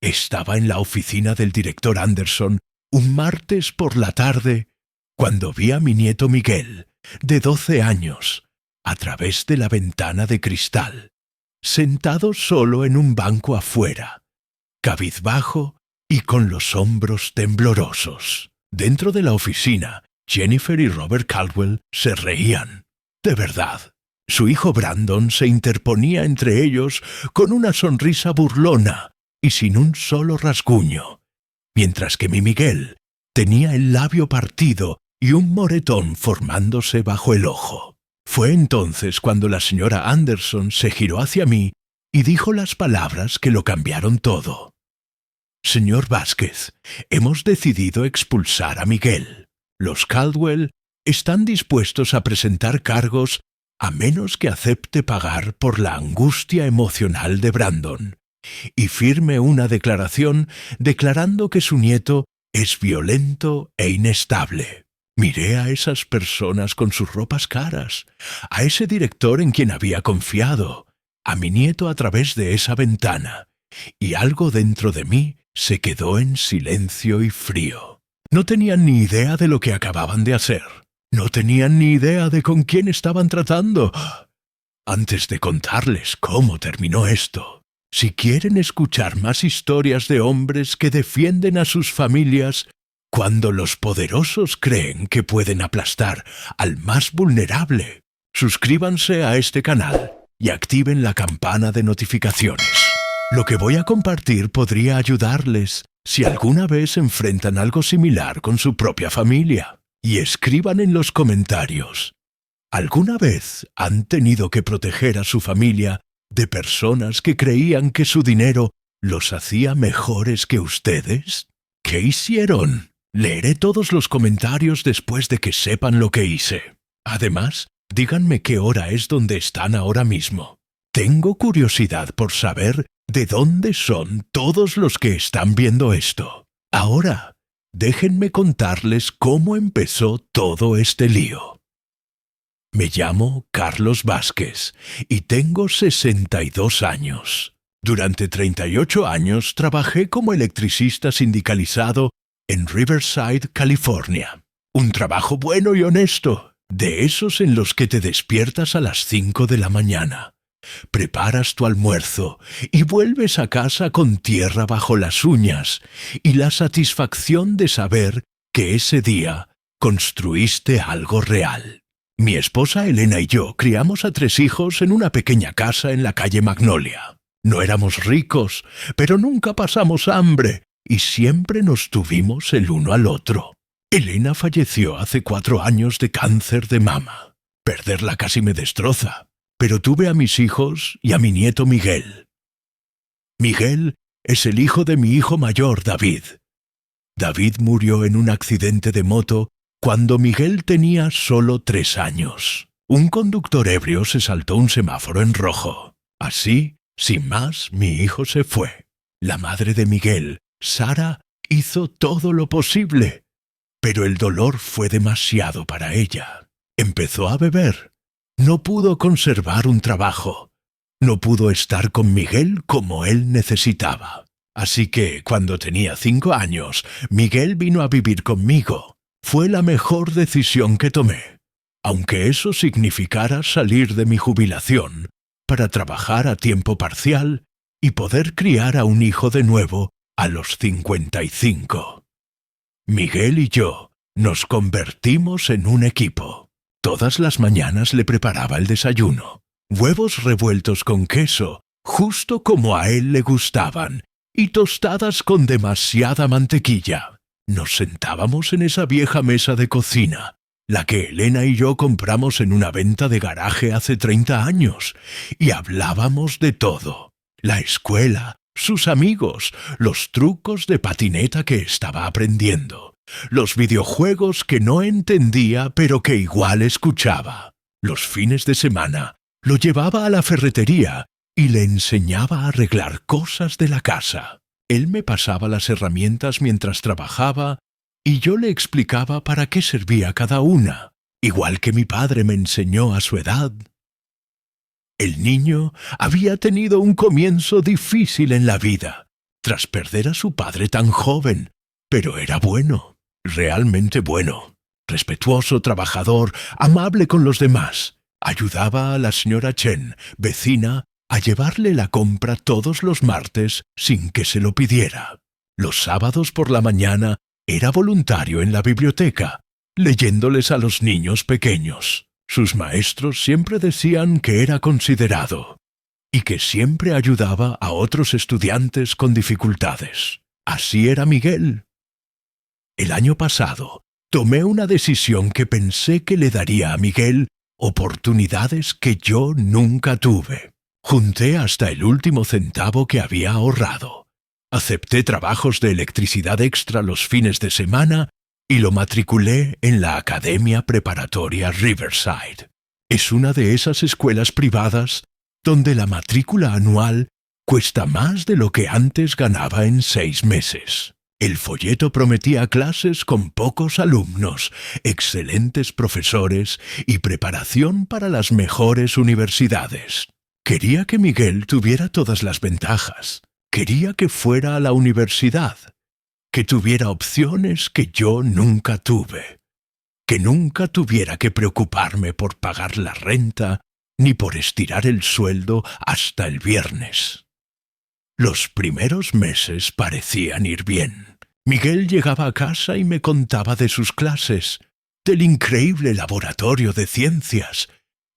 Estaba en la oficina del director Anderson un martes por la tarde cuando vi a mi nieto Miguel, de 12 años, a través de la ventana de cristal, sentado solo en un banco afuera, cabizbajo y con los hombros temblorosos. Dentro de la oficina, Jennifer y Robert Caldwell se reían. De verdad. Su hijo Brandon se interponía entre ellos con una sonrisa burlona y sin un solo rasguño, mientras que mi Miguel tenía el labio partido y un moretón formándose bajo el ojo. Fue entonces cuando la señora Anderson se giró hacia mí y dijo las palabras que lo cambiaron todo. «Señor Vázquez, hemos decidido expulsar a Miguel. Los Caldwell están dispuestos a presentar cargos a menos que acepte pagar por la angustia emocional de Brandon y firme una declaración declarando que su nieto es violento e inestable». Miré a esas personas con sus ropas caras, a ese director en quien había confiado, a mi nieto a través de esa ventana, y algo dentro de mí se quedó en silencio y frío. No tenían ni idea de lo que acababan de hacer. No tenían ni idea de con quién estaban tratando. Antes de contarles cómo terminó esto, si quieren escuchar más historias de hombres que defienden a sus familias cuando los poderosos creen que pueden aplastar al más vulnerable, suscríbanse a este canal y activen la campana de notificaciones. Lo que voy a compartir podría ayudarles si alguna vez enfrentan algo similar con su propia familia. Y escriban en los comentarios, ¿alguna vez han tenido que proteger a su familia de personas que creían que su dinero los hacía mejores que ustedes? ¿Qué hicieron? Leeré todos los comentarios después de que sepan lo que hice. Además, díganme qué hora es donde están ahora mismo. Tengo curiosidad por saber de dónde son todos los que están viendo esto. Ahora, déjenme contarles cómo empezó todo este lío. Me llamo Carlos Vázquez y tengo 62 años. Durante 38 años trabajé como electricista sindicalizado en Riverside, California. Un trabajo bueno y honesto, de esos en los que te despiertas a las 5 de la mañana, preparas tu almuerzo y vuelves a casa con tierra bajo las uñas y la satisfacción de saber que ese día construiste algo real. Mi esposa Elena y yo criamos a 3 hijos en una pequeña casa en la calle Magnolia. No éramos ricos, pero nunca pasamos hambre y siempre nos tuvimos el uno al otro. Elena falleció hace 4 años de cáncer de mama. Perderla casi me destroza, pero tuve a mis hijos y a mi nieto Miguel. Miguel es el hijo de mi hijo mayor, David. David murió en un accidente de moto cuando Miguel tenía solo 3 años. Un conductor ebrio se saltó un semáforo en rojo. Así, sin más, mi hijo se fue. La madre de Miguel, Sara, hizo todo lo posible, pero el dolor fue demasiado para ella. Empezó a beber. No pudo conservar un trabajo. No pudo estar con Miguel como él necesitaba. Así que, cuando tenía 5 años, Miguel vino a vivir conmigo. Fue la mejor decisión que tomé, aunque eso significara salir de mi jubilación para trabajar a tiempo parcial y poder criar a un hijo de nuevo a los 55. Miguel y yo nos convertimos en un equipo. Todas las mañanas le preparaba el desayuno. Huevos revueltos con queso, justo como a él le gustaban, y tostadas con demasiada mantequilla. Nos sentábamos en esa vieja mesa de cocina, la que Elena y yo compramos en una venta de garaje hace 30 años, y hablábamos de todo. La escuela, sus amigos, los trucos de patineta que estaba aprendiendo, los videojuegos que no entendía pero que igual escuchaba. Los fines de semana lo llevaba a la ferretería y le enseñaba a arreglar cosas de la casa. Él me pasaba las herramientas mientras trabajaba y yo le explicaba para qué servía cada una, igual que mi padre me enseñó a su edad. El niño había tenido un comienzo difícil en la vida. tras perder a su padre tan joven, pero era bueno, realmente bueno, respetuoso, trabajador, amable con los demás. Ayudaba a la señora Chen, vecina, a llevarle la compra todos los martes sin que se lo pidiera. Los sábados por la mañana era voluntario en la biblioteca, leyéndoles a los niños pequeños. Sus maestros siempre decían que era considerado y que siempre ayudaba a otros estudiantes con dificultades. Así era Miguel. El año pasado tomé una decisión que pensé que le daría a Miguel oportunidades que yo nunca tuve. Junté hasta el último centavo que había ahorrado. Acepté trabajos de electricidad extra los fines de semana y lo matriculé en la Academia Preparatoria Riverside. Es una de esas escuelas privadas donde la matrícula anual cuesta más de lo que antes ganaba en 6 meses. El folleto prometía clases con pocos alumnos, excelentes profesores y preparación para las mejores universidades. Quería que Miguel tuviera todas las ventajas. Quería que fuera a la universidad, que tuviera opciones que yo nunca tuve, que nunca tuviera que preocuparme por pagar la renta ni por estirar el sueldo hasta el viernes. Los primeros meses parecían ir bien. Miguel llegaba a casa y me contaba de sus clases, del increíble laboratorio de ciencias,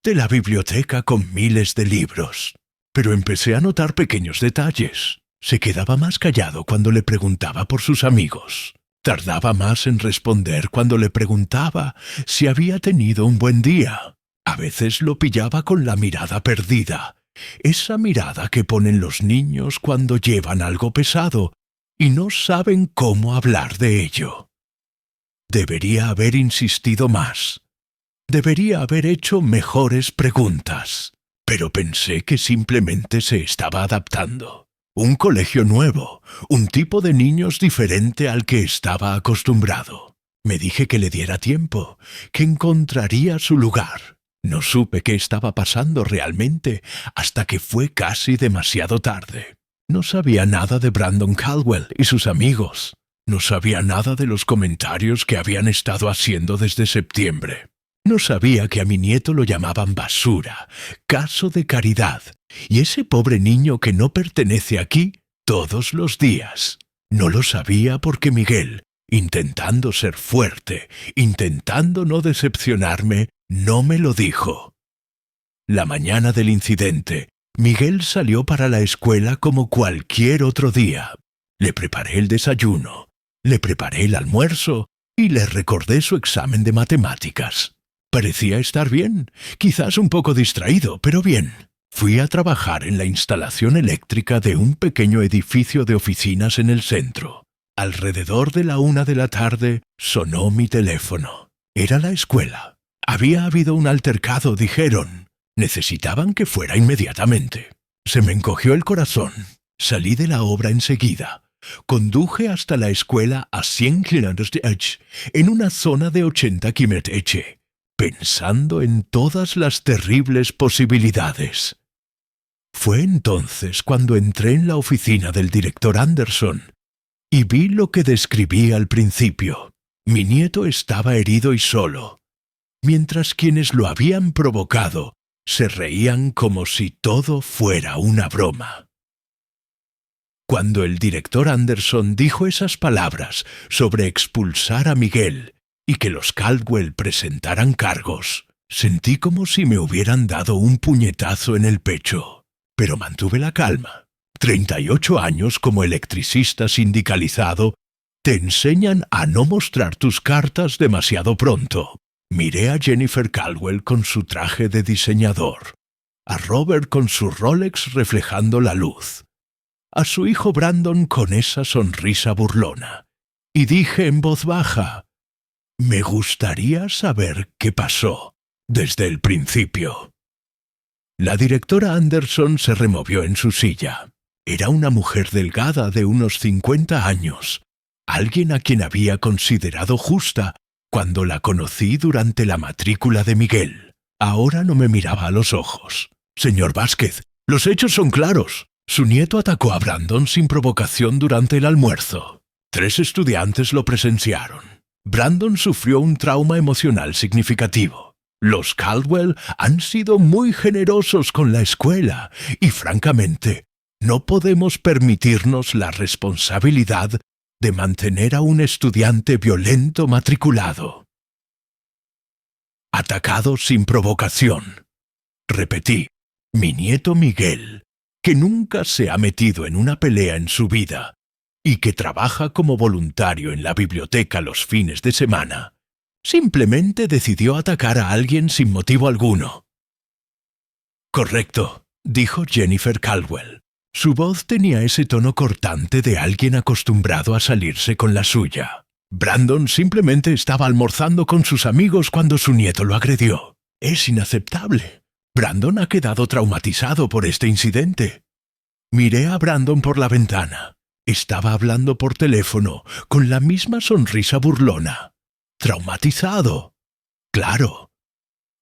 de la biblioteca con miles de libros. Pero empecé a notar pequeños detalles. Se quedaba más callado cuando le preguntaba por sus amigos. Tardaba más en responder cuando le preguntaba si había tenido un buen día. A veces lo pillaba con la mirada perdida, esa mirada que ponen los niños cuando llevan algo pesado y no saben cómo hablar de ello. Debería haber insistido más. Debería haber hecho mejores preguntas. Pero pensé que simplemente se estaba adaptando. Un colegio nuevo, un tipo de niños diferente al que estaba acostumbrado. Me dije que le diera tiempo, que encontraría su lugar. No supe qué estaba pasando realmente hasta que fue casi demasiado tarde. No sabía nada de Brandon Caldwell y sus amigos. No sabía nada de los comentarios que habían estado haciendo desde septiembre. No sabía que a mi nieto lo llamaban basura, caso de caridad, y ese pobre niño que no pertenece aquí todos los días. No lo sabía porque Miguel, intentando ser fuerte, intentando no decepcionarme, no me lo dijo. La mañana del incidente, Miguel salió para la escuela como cualquier otro día. Le preparé el desayuno, le preparé el almuerzo y le recordé su examen de matemáticas. Parecía estar bien, quizás un poco distraído, pero bien. Fui a trabajar en la instalación eléctrica de un pequeño edificio de oficinas en el centro. Alrededor de la 1 de la tarde sonó mi teléfono. Era la escuela. Había habido un altercado, dijeron. Necesitaban que fuera inmediatamente. Se me encogió el corazón. Salí de la obra enseguida. Conduje hasta la escuela a 100 kilómetros de Edge, en una zona de 80 kilómetros, pensando en todas las terribles posibilidades. Fue entonces cuando entré en la oficina del director Anderson y vi lo que describí al principio. Mi nieto estaba herido y solo, mientras quienes lo habían provocado se reían como si todo fuera una broma. Cuando el director Anderson dijo esas palabras sobre expulsar a Miguel y que los Caldwell presentaran cargos, sentí como si me hubieran dado un puñetazo en el pecho. Pero mantuve la calma. 38 años como electricista sindicalizado te enseñan a no mostrar tus cartas demasiado pronto. Miré a Jennifer Caldwell con su traje de diseñador, a Robert con su Rolex reflejando la luz, a su hijo Brandon con esa sonrisa burlona, y dije en voz baja: me gustaría saber qué pasó desde el principio. La directora Anderson se removió en su silla. Era una mujer delgada de unos 50 años, alguien a quien había considerado justa cuando la conocí durante la matrícula de Miguel. Ahora no me miraba a los ojos. Señor Vázquez, los hechos son claros. Su nieto atacó a Brandon sin provocación durante el almuerzo. 3 estudiantes lo presenciaron. Brandon sufrió un trauma emocional significativo. Los Caldwell han sido muy generosos con la escuela y, francamente, no podemos permitirnos la responsabilidad de mantener a un estudiante violento matriculado. Atacado sin provocación. Repetí, mi nieto Miguel, que nunca se ha metido en una pelea en su vida y que trabaja como voluntario en la biblioteca los fines de semana, simplemente decidió atacar a alguien sin motivo alguno. Correcto, dijo Jennifer Caldwell. Su voz tenía ese tono cortante de alguien acostumbrado a salirse con la suya. Brandon simplemente estaba almorzando con sus amigos cuando su nieto lo agredió. Es inaceptable. Brandon ha quedado traumatizado por este incidente. Miré a Brandon por la ventana. Estaba hablando por teléfono, con la misma sonrisa burlona. Traumatizado. Claro.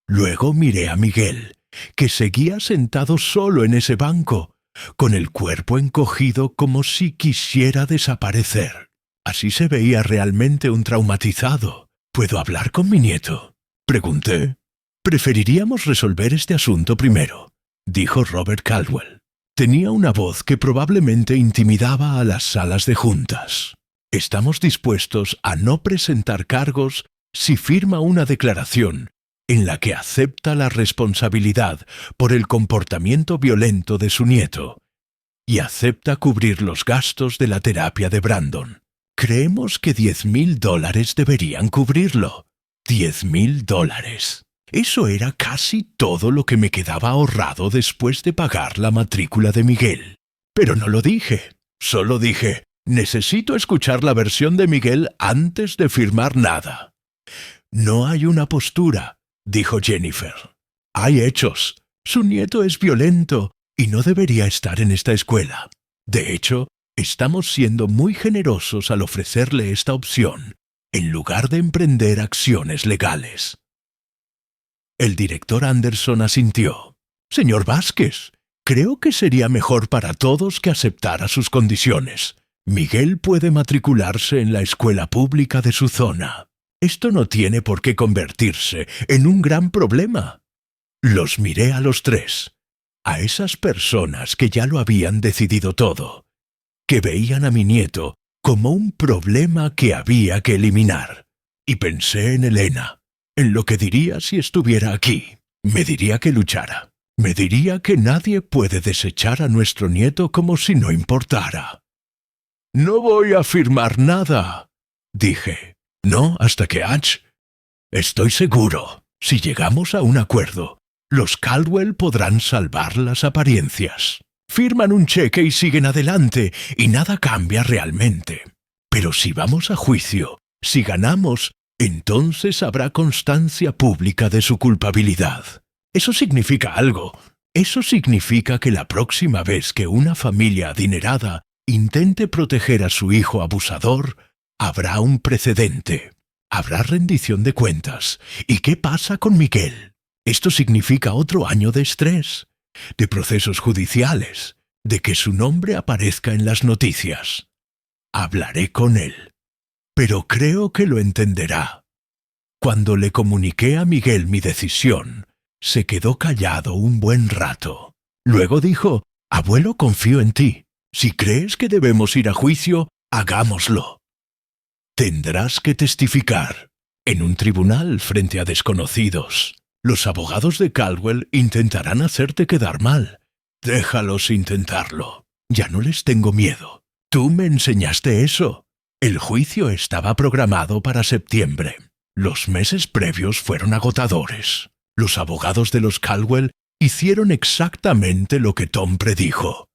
Luego miré a Miguel, que seguía sentado solo en ese banco, con el cuerpo encogido como si quisiera desaparecer. Así se veía realmente un traumatizado. ¿Puedo hablar con mi nieto?, pregunté. Preferiríamos resolver este asunto primero, dijo Robert Caldwell. Tenía una voz que probablemente intimidaba a las salas de juntas. Estamos dispuestos a no presentar cargos si firma una declaración en la que acepta la responsabilidad por el comportamiento violento de su nieto y acepta cubrir los gastos de la terapia de Brandon. Creemos que $10,000 deberían cubrirlo. $10,000. Eso era casi todo lo que me quedaba ahorrado después de pagar la matrícula de Miguel. Pero no lo dije. Solo dije, necesito escuchar la versión de Miguel antes de firmar nada. No hay una postura, dijo Jennifer. Hay hechos. Su nieto es violento y no debería estar en esta escuela. De hecho, estamos siendo muy generosos al ofrecerle esta opción, en lugar de emprender acciones legales. El director Anderson asintió. Señor Vázquez, creo que sería mejor para todos que aceptara sus condiciones. Miguel puede matricularse en la escuela pública de su zona. Esto no tiene por qué convertirse en un gran problema. Los miré a los 3, a esas personas que ya lo habían decidido todo, que veían a mi nieto como un problema que había que eliminar. Y pensé en Elena, en lo que diría si estuviera aquí. Me diría que luchara. Me diría que nadie puede desechar a nuestro nieto como si no importara. No voy a firmar nada, dije. No, hasta que Estoy seguro, si llegamos a un acuerdo, los Caldwell podrán salvar las apariencias. Firman un cheque y siguen adelante, y nada cambia realmente. Pero si vamos a juicio, si ganamos, entonces habrá constancia pública de su culpabilidad. Eso significa algo. Eso significa que la próxima vez que una familia adinerada intente proteger a su hijo abusador, habrá un precedente. Habrá rendición de cuentas. ¿Y qué pasa con Miguel? Esto significa otro año de estrés, de procesos judiciales, de que su nombre aparezca en las noticias. Hablaré con él, pero creo que lo entenderá. Cuando le comuniqué a Miguel mi decisión, se quedó callado un buen rato. Luego dijo, «Abuelo, confío en ti. Si crees que debemos ir a juicio, hagámoslo. Tendrás que testificar en un tribunal frente a desconocidos. Los abogados de Caldwell intentarán hacerte quedar mal. Déjalos intentarlo. Ya no les tengo miedo. Tú me enseñaste eso. El juicio estaba programado para septiembre. Los meses previos fueron agotadores. Los abogados de los Caldwell hicieron exactamente lo que Tom predijo.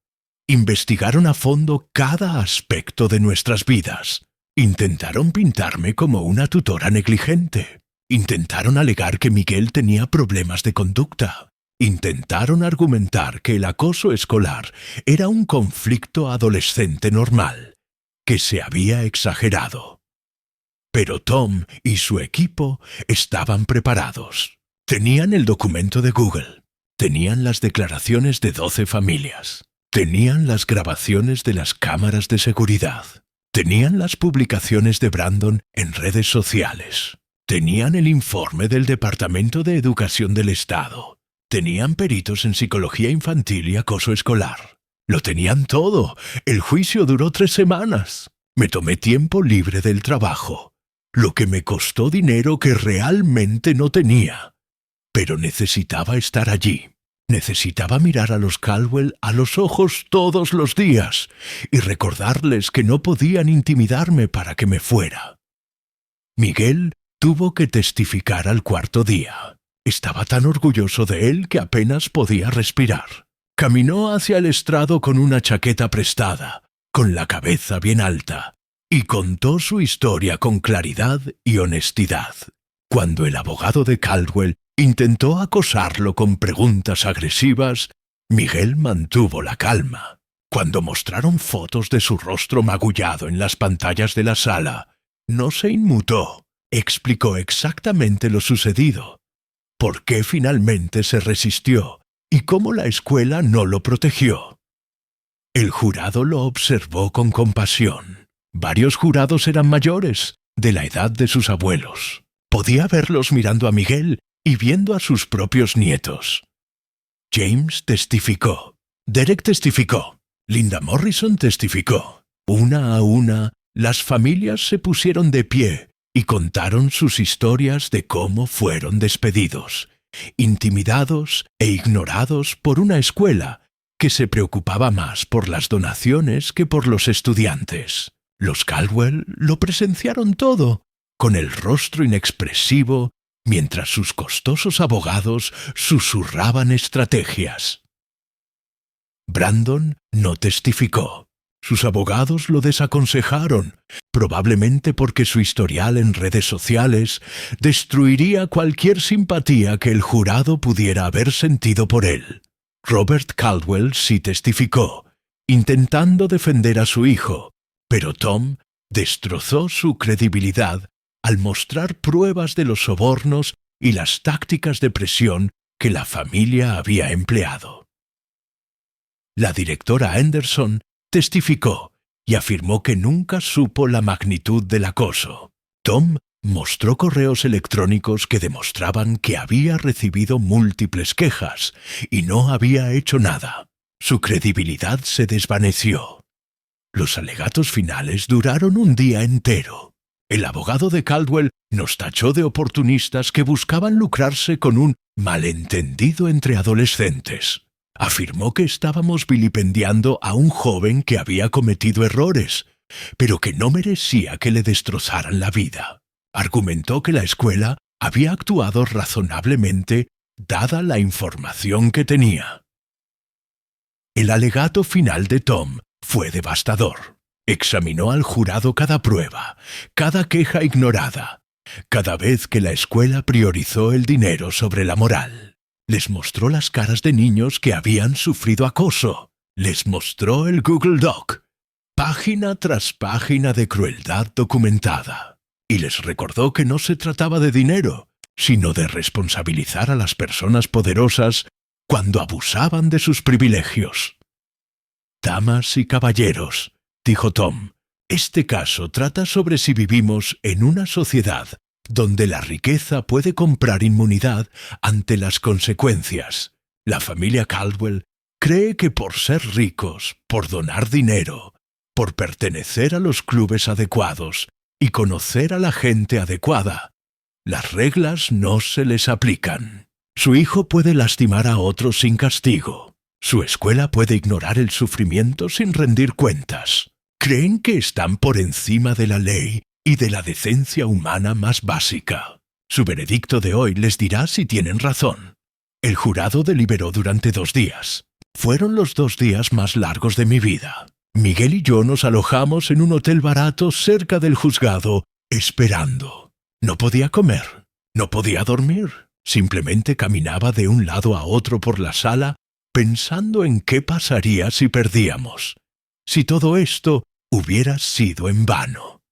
Investigaron a fondo cada aspecto de nuestras vidas. Intentaron pintarme como una tutora negligente. Intentaron alegar que Miguel tenía problemas de conducta. Intentaron argumentar que el acoso escolar era un conflicto adolescente normal, que se había exagerado. Pero Tom y su equipo estaban preparados. Tenían el documento de Google. Tenían las declaraciones de 12 familias. Tenían las grabaciones de las cámaras de seguridad. Tenían las publicaciones de Brandon en redes sociales. Tenían el informe del Departamento de Educación del Estado. Tenían peritos en psicología infantil y acoso escolar. Lo tenían todo. El juicio duró 3 semanas. Me tomé tiempo libre del trabajo, lo que me costó dinero que realmente no tenía. Pero necesitaba estar allí. Necesitaba mirar a los Caldwell a los ojos todos los días y recordarles que no podían intimidarme para que me fuera. Miguel tuvo que testificar al 4.º día. Estaba tan orgulloso de él que apenas podía respirar. Caminó hacia el estrado con una chaqueta prestada, con la cabeza bien alta, y contó su historia con claridad y honestidad. Cuando el abogado de Caldwell intentó acosarlo con preguntas agresivas, Miguel mantuvo la calma. Cuando mostraron fotos de su rostro magullado en las pantallas de la sala, no se inmutó. Explicó exactamente lo sucedido, por qué finalmente se resistió y cómo la escuela no lo protegió. El jurado lo observó con compasión. Varios jurados eran mayores, de la edad de sus abuelos. Podía verlos mirando a Miguel y viendo a sus propios nietos. James testificó. Derek testificó. Linda Morrison testificó. Una a una, las familias se pusieron de pie y contaron sus historias de cómo fueron despedidos, intimidados e ignorados por una escuela que se preocupaba más por las donaciones que por los estudiantes. Los Caldwell lo presenciaron todo, con el rostro inexpresivo, mientras sus costosos abogados susurraban estrategias. Brandon no testificó. Sus abogados lo desaconsejaron, probablemente porque su historial en redes sociales destruiría cualquier simpatía que el jurado pudiera haber sentido por él. Robert Caldwell sí testificó, intentando defender a su hijo, pero Tom destrozó su credibilidad al mostrar pruebas de los sobornos y las tácticas de presión que la familia había empleado. La directora Anderson testificó y afirmó que nunca supo la magnitud del acoso. Tom mostró correos electrónicos que demostraban que había recibido múltiples quejas y no había hecho nada. Su credibilidad se desvaneció. Los alegatos finales duraron un día entero. El abogado de Caldwell nos tachó de oportunistas que buscaban lucrarse con un malentendido entre adolescentes. Afirmó que estábamos vilipendiando a un joven que había cometido errores, pero que no merecía que le destrozaran la vida. Argumentó que la escuela había actuado razonablemente dada la información que tenía. El alegato final de Tom fue devastador. Examinó al jurado cada prueba, cada queja ignorada, cada vez que la escuela priorizó el dinero sobre la moral. Les mostró las caras de niños que habían sufrido acoso. Les mostró el Google Doc, página tras página de crueldad documentada. Y les recordó que no se trataba de dinero, sino de responsabilizar a las personas poderosas cuando abusaban de sus privilegios. «Damas y caballeros», dijo Tom, «este caso trata sobre si vivimos en una sociedad donde la riqueza puede comprar inmunidad ante las consecuencias. La familia Caldwell cree que por ser ricos, por donar dinero, por pertenecer a los clubes adecuados y conocer a la gente adecuada, las reglas no se les aplican. Su hijo puede lastimar a otros sin castigo. Su escuela puede ignorar el sufrimiento sin rendir cuentas. Creen que están por encima de la ley y de la decencia humana más básica. Su veredicto de hoy les dirá si tienen razón. El jurado deliberó durante 2 días. Fueron los 2 días más largos de mi vida. Miguel y yo nos alojamos en un hotel barato cerca del juzgado, esperando. No podía comer, no podía dormir. Simplemente caminaba de un lado a otro por la sala, pensando en qué pasaría si perdíamos. Si todo esto hubiera sido en vano.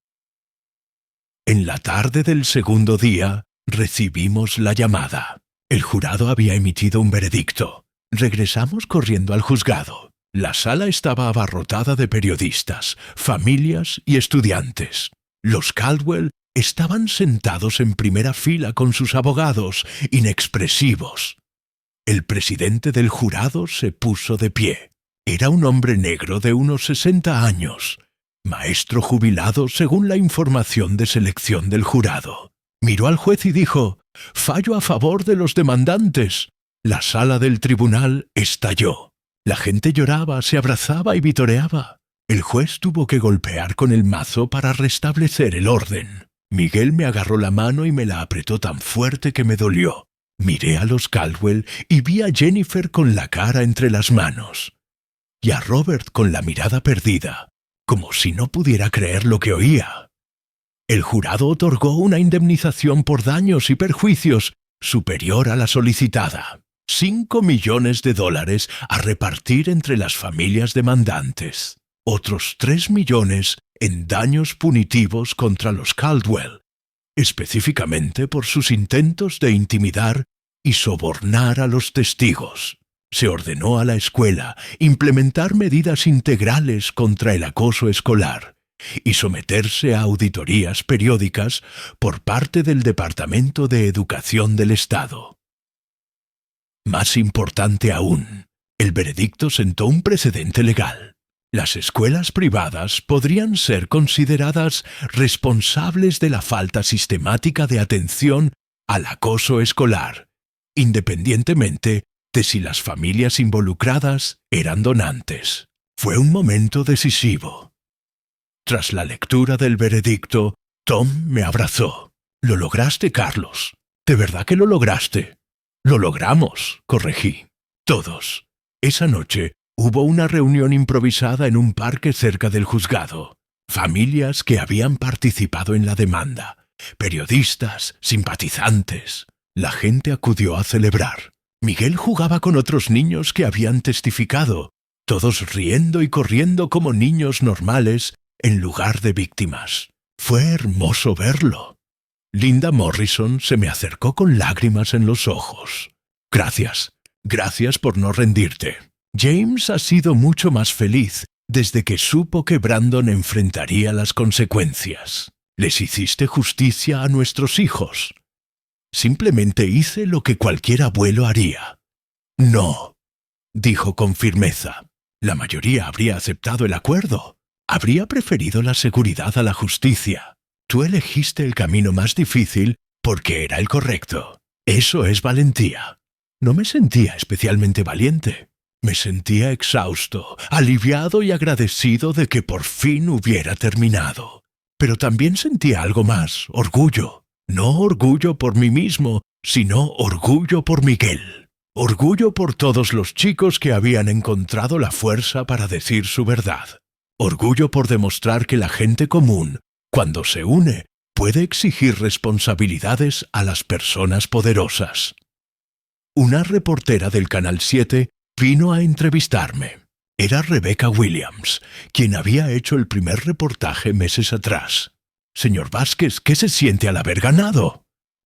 En la tarde del 2.º día, recibimos la llamada. El jurado había emitido un veredicto. Regresamos corriendo al juzgado. La sala estaba abarrotada de periodistas, familias y estudiantes. Los Caldwell estaban sentados en primera fila con sus abogados, inexpresivos. El presidente del jurado se puso de pie. Era un hombre negro de unos 60 años, maestro jubilado según la información de selección del jurado. Miró al juez y dijo: «Fallo a favor de los demandantes». La sala del tribunal estalló. La gente lloraba, se abrazaba y vitoreaba. El juez tuvo que golpear con el mazo para restablecer el orden. Miguel me agarró la mano y me la apretó tan fuerte que me dolió. Miré a los Caldwell y vi a Jennifer con la cara entre las manos. Y a Robert con la mirada perdida, como si no pudiera creer lo que oía. El jurado otorgó una indemnización por daños y perjuicios superior a la solicitada. $5 millones a repartir entre las familias demandantes. Otros 3 millones en daños punitivos contra los Caldwell, específicamente por sus intentos de intimidar y sobornar a los testigos. Se ordenó a la escuela implementar medidas integrales contra el acoso escolar y someterse a auditorías periódicas por parte del Departamento de Educación del Estado. Más importante aún, el veredicto sentó un precedente legal. Las escuelas privadas podrían ser consideradas responsables de la falta sistemática de atención al acoso escolar, independientemente de si las familias involucradas eran donantes. Fue un momento decisivo. Tras la lectura del veredicto, Tom me abrazó. «Lo lograste, Carlos. De verdad que lo lograste». «Lo logramos», corregí. «Todos». Esa noche hubo una reunión improvisada en un parque cerca del juzgado. Familias que habían participado en la demanda, periodistas, simpatizantes. La gente acudió a celebrar. Miguel jugaba con otros niños que habían testificado, todos riendo y corriendo como niños normales en lugar de víctimas. Fue hermoso verlo. Linda Morrison se me acercó con lágrimas en los ojos. «Gracias. Gracias por no rendirte. James ha sido mucho más feliz desde que supo que Brandon enfrentaría las consecuencias. Les hiciste justicia a nuestros hijos». Simplemente hice lo que cualquier abuelo haría. «No», dijo con firmeza. La mayoría habría aceptado el acuerdo. Habría preferido la seguridad a la justicia. Tú elegiste el camino más difícil porque era el correcto. Eso es valentía. No me sentía especialmente valiente. Me sentía exhausto, aliviado y agradecido de que por fin hubiera terminado. Pero también sentía algo más, orgullo. No orgullo por mí mismo, sino orgullo por Miguel. Orgullo por todos los chicos que habían encontrado la fuerza para decir su verdad. Orgullo por demostrar que la gente común, cuando se une, puede exigir responsabilidades a las personas poderosas. Una reportera del Canal 7 vino a entrevistarme. Era Rebecca Williams, quien había hecho el primer reportaje meses atrás. «Señor Vázquez, ¿qué se siente al haber ganado?»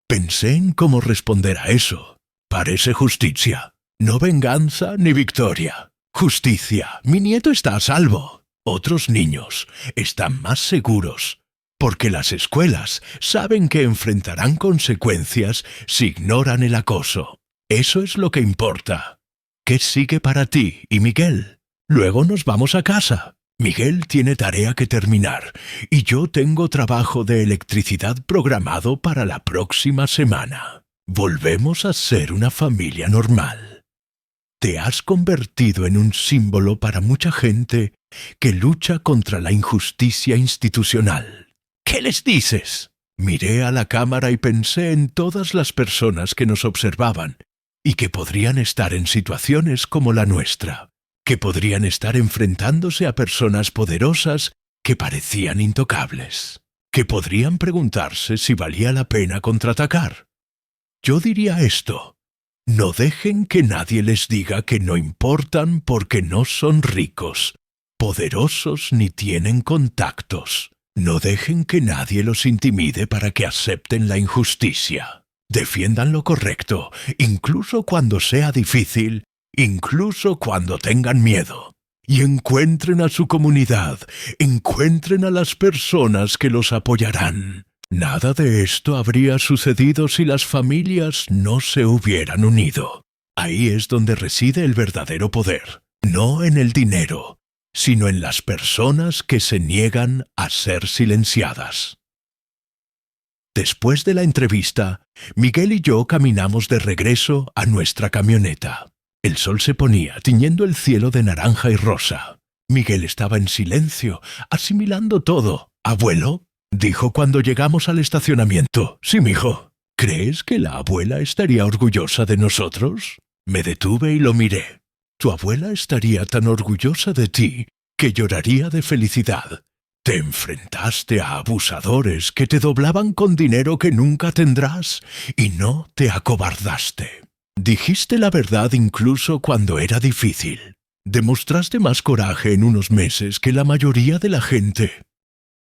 Pensé en cómo responder a eso. Parece justicia. No venganza ni victoria. Justicia. Mi nieto está a salvo. Otros niños están más seguros, porque las escuelas saben que enfrentarán consecuencias si ignoran el acoso. Eso es lo que importa. ¿Qué sigue para ti y Miguel? Luego nos vamos a casa. Miguel tiene tarea que terminar y yo tengo trabajo de electricidad programado para la próxima semana. Volvemos a ser una familia normal. Te has convertido en un símbolo para mucha gente que lucha contra la injusticia institucional. ¿Qué les dices? Miré a la cámara y pensé en todas las personas que nos observaban y que podrían estar en situaciones como la nuestra, que podrían estar enfrentándose a personas poderosas que parecían intocables, que podrían preguntarse si valía la pena contraatacar. Yo diría esto: no dejen que nadie les diga que no importan porque no son ricos, poderosos ni tienen contactos. No dejen que nadie los intimide para que acepten la injusticia. Defiendan lo correcto, incluso cuando sea difícil, incluso cuando tengan miedo. y encuentren a su comunidad, encuentren a las personas que los apoyarán. Nada de esto habría sucedido si las familias no se hubieran unido. Ahí es donde reside el verdadero poder, no en el dinero, sino en las personas que se niegan a ser silenciadas. Después de la entrevista, Miguel y yo caminamos de regreso a nuestra camioneta. El sol se ponía, tiñendo el cielo de naranja y rosa. Miguel estaba en silencio, asimilando todo. «Abuelo», dijo cuando llegamos al estacionamiento. «Sí, mijo». «¿Crees que la abuela estaría orgullosa de nosotros?» Me detuve y lo miré. «Tu abuela estaría tan orgullosa de ti que lloraría de felicidad. Te enfrentaste a abusadores que te doblaban con dinero que nunca tendrás y no te acobardaste. Dijiste la verdad incluso cuando era difícil. Demostraste más coraje en unos meses que la mayoría de la gente.